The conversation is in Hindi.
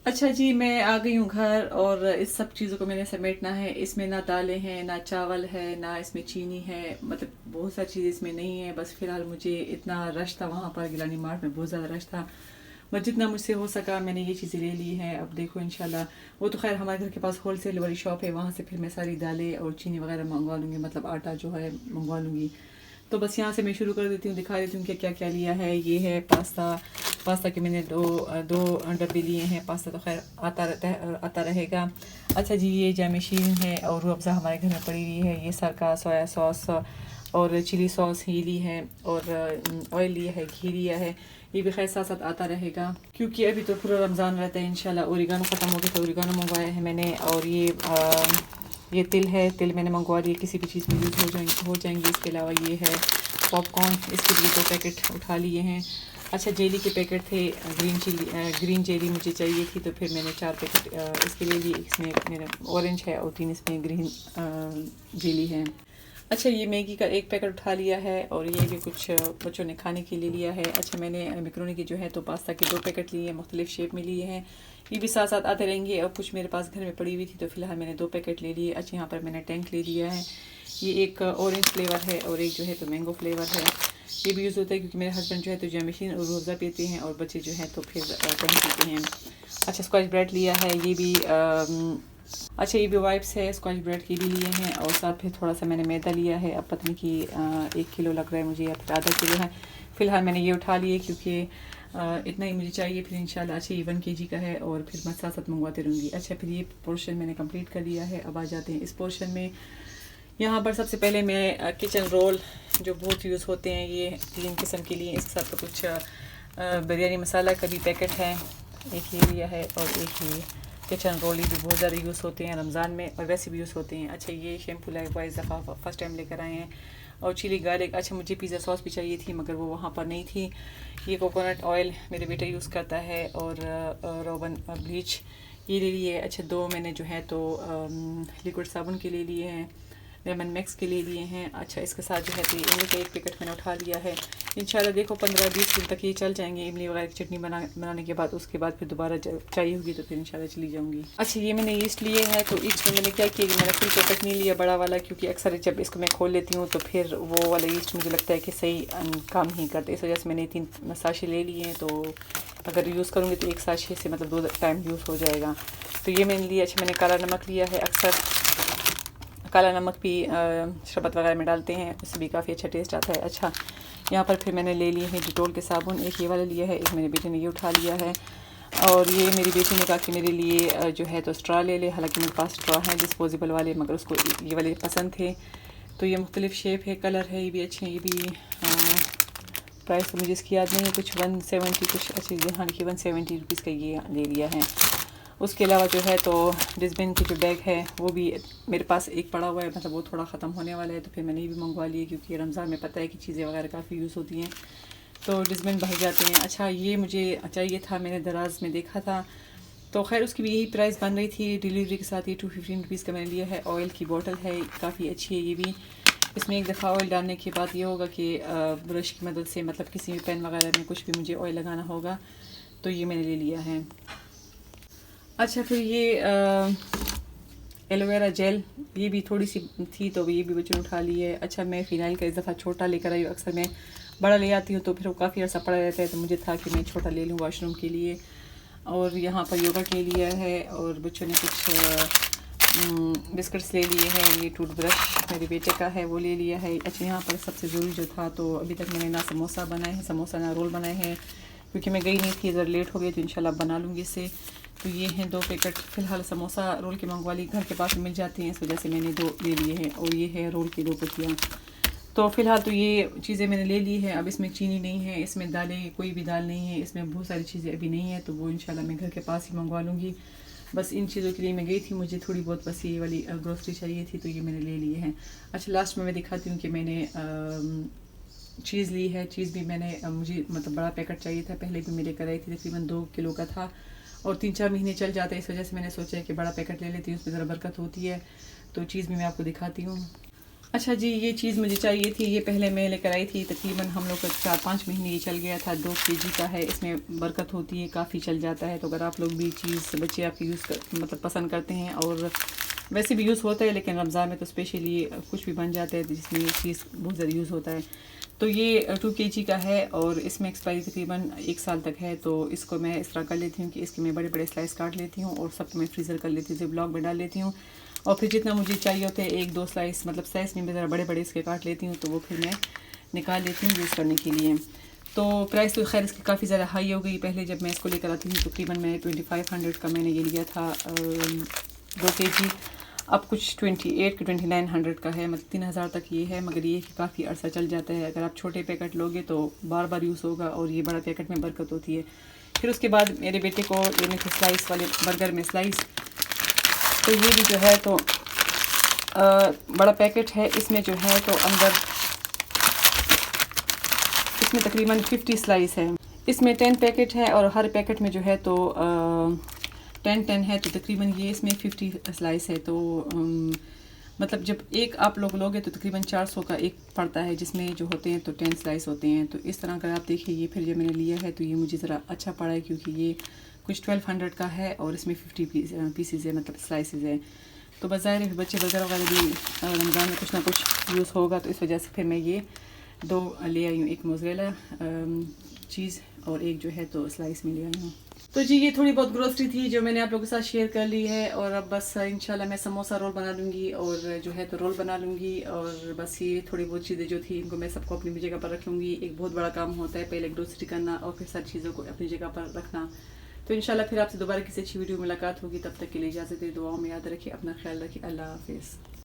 अच्छा जी, मैं आ गई हूँ घर और इस सब चीज़ों को मैंने समेटना है। इसमें ना दालें हैं, ना चावल है, ना इसमें चीनी है, मतलब बहुत सारी चीज़ें इसमें नहीं है। बस फ़िलहाल मुझे इतना रश था वहाँ पर गिलानी मार्ट में, बहुत ज़्यादा रश था। बस जितना मुझसे हो सका मैंने ये चीज़ें ले ली हैं। अब देखो इंशाल्लाह, वो तो खैर हमारे घर के पास होलसेल वाली शॉप है, वहाँ से फिर मैं सारी दालें और चीनी वगैरह मंगवा लूँगी, मतलब आटा जो है मंगवा लूँगी। तो बस यहाँ से मैं शुरू कर देती हूँ, दिखा देती हूँ कि क्या क्या लिया है। ये है पास्ता। पास्ता के मैंने दो डब्बे लिए हैं। पास्ता तो खैर आता रहेगा। अच्छा जी, ये जैमिशीन है और रूह अफ़ज़ा हमारे घर में पड़ी हुई है। ये सरका सोया सॉस और चिली सॉस ही ली है, और ऑयल लिया है, घी लिया है। ये भी खैर साथ साथ आता रहेगा क्योंकि अभी तो पूरा रमज़ान रहता है इंशाल्लाह। ओरिगानो ख़त्म हो गया था, ओरिगानो मंगवाया है मैंने। और ये तिल है, तिल मैंने मंगवा दिए, किसी भी चीज़ में यूज़ हो जाएंगे। इसके अलावा ये है पॉपकॉर्न, इसके लिए 2 पैकेट उठा लिए हैं। अच्छा, जेली के पैकेट थे, ग्रीन जेली मुझे चाहिए थी, तो फिर मैंने 4 पैकेट इसके ले लिए। इसमें मेरा ऑरेंज है और 3 इसमें ग्रीन जेली है। अच्छा, ये मैगी का 1 पैकेट उठा लिया है, और ये भी कुछ बच्चों ने खाने के लिए लिया है। अच्छा, मैंने मैक्रोनी की जो है तो पास्ता के 2 पैकेट लिए हैं, मुख्तलिफ शेप में लिए हैं। ये भी साथ साथ आते रहेंगे। और कुछ मेरे पास घर में पड़ी हुई थी, तो फिलहाल मैंने 2 पैकेट ले लिए। अच्छा, यहाँ पर मैंने टैंक ले लिया है। ये एक ऑरेंज फ्लेवर है और एक जो है तो मैंगो फ्लेवर है। ये भी यूज़ होता है क्योंकि मेरे हस्बैंड जो है तो जैमिशीन और रूह अफ़ज़ा पीते हैं, और बच्चे जो हैं तो फिर टैंक पीते हैं। अच्छा, स्क्वैश ब्रेड लिया है, ये भी अच्छा, ये भी वाइप्स है, स्कॉच ब्रेड की भी लिए हैं, और साथ फिर थोड़ा सा मैंने मैदा लिया है। अब पता नहीं कि 1 किलो लग रहा है मुझे या फिर आधा किलो है। फ़िलहाल मैंने ये उठा लिए क्योंकि इतना ही मुझे चाहिए, फिर इंशाल्लाह। अच्छा, ये 1 kg का है, और फिर मैं साथ साथ मंगवाती रहूँगी। अच्छा, फिर ये पोर्शन मैंने कंप्लीट कर लिया है। अब आ जाते हैं इस पोर्शन में। यहाँ पर सबसे पहले मैं किचन रोल जो बहुत यूज़ होते हैं, ये 3 किस्म के लिए। इसके साथ तो कुछ बिरयानी मसाला का भी पैकेट है, एक ये लिया है, और एक ये किचन रोल भी बहुत ज़्यादा यूज़ होते हैं रमज़ान में, और वैसे भी यूज़ होते हैं। अच्छा, ये शैम्पू लाइकवाइज दफ़ा फ़र्स्ट टाइम लेकर आए हैं, और चिली गार्लिक। अच्छा, मुझे पिज़्ज़ा सॉस भी चाहिए थी मगर वो वहाँ पर नहीं थी। ये कोकोनट ऑयल मेरे बेटा यूज़ करता है, और रोगन ब्लीच ये ले लिए। अच्छा, 2 मैंने जो है तो लिक्विड साबुन के ले लिए हैं, लेमन मैक्स के ले लिए हैं। अच्छा, इसके साथ जो है तो इमली का 1 पैकेट मैंने उठा लिया है। इंशाल्लाह देखो 15-20 दिन तक ये चल जाएंगे। इमली वगैरह की चटनी बनाने के बाद, उसके बाद फिर दोबारा चाहिए होगी तो फिर इंशाल्लाह चली जाऊँगी। अच्छा, ये मैंने ईस्ट लिए हैं, तो ईस्ट में मैंने क्या किया कि मैंने फुल पैकेट नहीं लिया बड़ा वाला, क्योंकि अक्सर जब इसको मैं खोल लेती हूँ तो फिर वो वाला ईस्ट मुझे लगता है कि सही काम नहीं करते। इस वजह से मैंने 3 साशे ले लिए हैं, तो अगर यूज़ करूँगी तो 1 साशे से मतलब 2 टाइम यूज़ हो जाएगा। तो ये मैंने लिया। अच्छा, मैंने काला नमक लिया है। अक्सर काला नमक भी शरबत वगैरह में डालते हैं, उससे भी काफ़ी अच्छा टेस्ट आता है। अच्छा, यहाँ पर फिर मैंने ले लिए हैं डिटोल के साबुन, एक ये वाला लिया है, एक मेरे बेटे ने ये उठा लिया है। और ये मेरी बेटी ने कहा कि मेरे लिए जो है तो स्ट्रॉ ले ले, हालांकि मेरे पास स्ट्रॉ हैं डिस्पोजेबल वाले, मगर उसको ये वाले पसंद थे। तो ये मुख्तलिफ शेप है, कलर है, ये भी अच्छे हैं। ये भी प्राइस तो मुझे इसकी याद नहीं है, कुछ 170 कुछ अच्छी, हाँ देखिए 170 रुपीज़ का ये ले लिया है। उसके अलावा जो है तो डिस्बिन की जो बैग है वो भी मेरे पास एक पड़ा हुआ है, मतलब वो थोड़ा ख़त्म होने वाला है, तो फिर मैंने ये भी मंगवा लिए, क्योंकि रमज़ान में पता है कि चीज़ें वगैरह काफ़ी यूज़ होती हैं, तो डिस्बिन भर जाते हैं। अच्छा, ये मुझे चाहिए था, मैंने दराज में देखा था, तो खैर उसकी भी यही प्राइस बन रही थी डिलीवरी के साथ। ये 215 रुपीज़ का मैंने लिया है। ऑयल की बोतल है, काफ़ी अच्छी है ये भी। इसमें एक दफ़ा ऑयल डालने के बाद ये होगा कि ब्रश की मदद से, मतलब किसी भी पेन वगैरह में कुछ भी मुझे ऑयल लगाना होगा, तो ये मैंने ले लिया है। अच्छा, फिर ये एलोवेरा जेल, ये भी थोड़ी सी थी, तो ये भी बच्चों ने उठा ली है। अच्छा, मैं फ़िनाइल का इस दफ़ा छोटा लेकर आई हूँ, अक्सर मैं बड़ा ले आती हूँ तो फिर वो काफ़ी अर्सा पड़ा रहता है, तो मुझे था कि मैं छोटा ले लूँ वॉशरूम के लिए। और यहाँ पर योगा के लिए है, और बच्चों ने कुछ बिस्किट्स ले लिए हैं। ये टूथब्रश मेरे बेटे का है, वो ले लिया है। अच्छा, यहाँ पर सबसे ज़रूरी जो था, तो अभी तक मैंने ना समोसा बनाए हैं, समोसा ना रोल बनाए हैं, क्योंकि मैं गई नहीं थी, ज़रा लेट हो गई, तो इंशाल्लाह बना लूँगी इससे। तो ये हैं 2 पैकेट, फ़िलहाल समोसा रोल के मंगवा ली, घर के पास मिल जाते हैं, इस वजह से मैंने 2 ले लिए हैं। और ये है रोल की 2 पत्तियाँ। तो फ़िलहाल तो ये चीज़ें मैंने ले ली हैं। अब इसमें चीनी नहीं है, इसमें दालें, कोई भी दाल नहीं है, इसमें बहुत सारी चीज़ें अभी नहीं है, तो वो इंशाल्लाह मैं घर के पास ही मंगवा लूँगी। बस इन चीज़ों के लिए मैं गई थी, मुझे थोड़ी बहुत बस ये वाली ग्रोसरी चाहिए थी, तो ये मैंने ले लिए हैं। अच्छा, लास्ट में मैं दिखाती हूँ कि मैंने चीज़ ली है। चीज़ भी मैंने मुझे मतलब बड़ा पैकेट चाहिए था, पहले भी मेरे कराई थी, तकरीबन 2 किलो का था, और 3-4 महीने चल जाता है, इस वजह से मैंने सोचा है कि बड़ा पैकेट ले लेती हूँ, उसमें ज़रा बरकत होती है। तो चीज़ भी मैं आपको दिखाती हूँ। अच्छा जी, ये चीज़ मुझे चाहिए थी, ये पहले मैं लेकर आई थी, तकरीबन हम लोग का 4-5 महीने ये चल गया था। 2 केजी का है, इसमें बरकत होती है, काफ़ी चल जाता है। तो अगर आप लोग भी चीज़ बच्चे आपके यूज़ कर मतलब पसंद करते हैं, और वैसे भी यूज़ होता है, लेकिन रमज़ान में तो स्पेशली कुछ भी बन जाता है जिसमें ये चीज़ बहुत ज़्यादा यूज़ होता है। तो ये 2 केजी का है और इसमें एक्सपायरी तकरीबन 1 साल तक है। तो इसको मैं इस तरह कर लेती हूँ कि इसके मैं बड़े बड़े स्लाइस काट लेती हूँ और सब मैं फ्रीज़र कर लेती हूँ, ब्लॉक में डाल लेती हूँ। और फिर जितना मुझे चाहिए होता है 1-2 स्लाइस, मतलब साइज़ में ज़रा बड़े बड़े इसके काट लेती हूँ, तो वो फिर मैं निकाल लेती हूँ यूज़ करने के लिए। तो प्राइस तो खैर इसकी काफ़ी ज़्यादा हाई हो गई। पहले जब मैं इसको लेकर आती थी तकरीबन मैं 2500 का मैंने ये लिया था 2 केजी। अब कुछ 28 के 2900 का है, मतलब 3000 तक ये है। मगर ये कि काफ़ी अर्सा चल जाता है। अगर आप छोटे पैकेट लोगे तो बार बार यूज़ होगा, और ये बड़ा पैकेट में बरकत होती है। फिर उसके बाद मेरे बेटे को लेने थे स्लाइस वाले बर्गर में स्लाइस, तो ये भी जो है तो बड़ा पैकेट है। इसमें जो है तो अंदर इसमें तकरीबन 50 स्लाइस है। इसमें 10 पैकेट है और हर पैकेट में जो है तो 10 है, तो तकरीबन ये इसमें 50 स्लाइस है। तो मतलब जब एक आप लोग लोगे तो तकरीबन 400 का एक पड़ता है, जिसमें जो होते हैं तो 10 स्लाइस होते हैं। तो इस तरह का आप देखिए, ये फिर जब मैंने लिया है तो ये मुझे ज़रा अच्छा पड़ा है, क्योंकि ये कुछ 1200 का है और इसमें 50 पीसीज है, मतलब स्लाइसेस है। तो बस ज़ाहिर है बच्चे बर्गर वगैरह भी रमज़ान में कुछ ना कुछ यूज़ होगा, तो इस वजह से फिर मैं ये 2 ले आई हूँ, एक मोज़रेला चीज़ और एक जो है तो स्लाइस में ले आई हूँ। तो जी, ये थोड़ी बहुत ग्रोसरी थी जो मैंने आप लोगों के साथ शेयर कर ली है। और अब बस इंशाल्लाह मैं समोसा रोल बना लूँगी और जो है तो रोल बना लूँगी। और बस ये थोड़ी बहुत चीज़ें जो थी इनको मैं सबको अपनी जगह पर रख लूँगी। एक बहुत बड़ा काम होता है, पहले ग्रोसरी करना और फिर सारी चीज़ों को अपनी जगह पर रखना। तो इंशाल्लाह फिर आपसे दोबारा किसी अच्छी वीडियो मुलाकात होगी। तब तक के लिए इजाज़त दे, दुआओं में याद रखिए, अपना ख्याल रखिए। अल्लाह हाफिज़।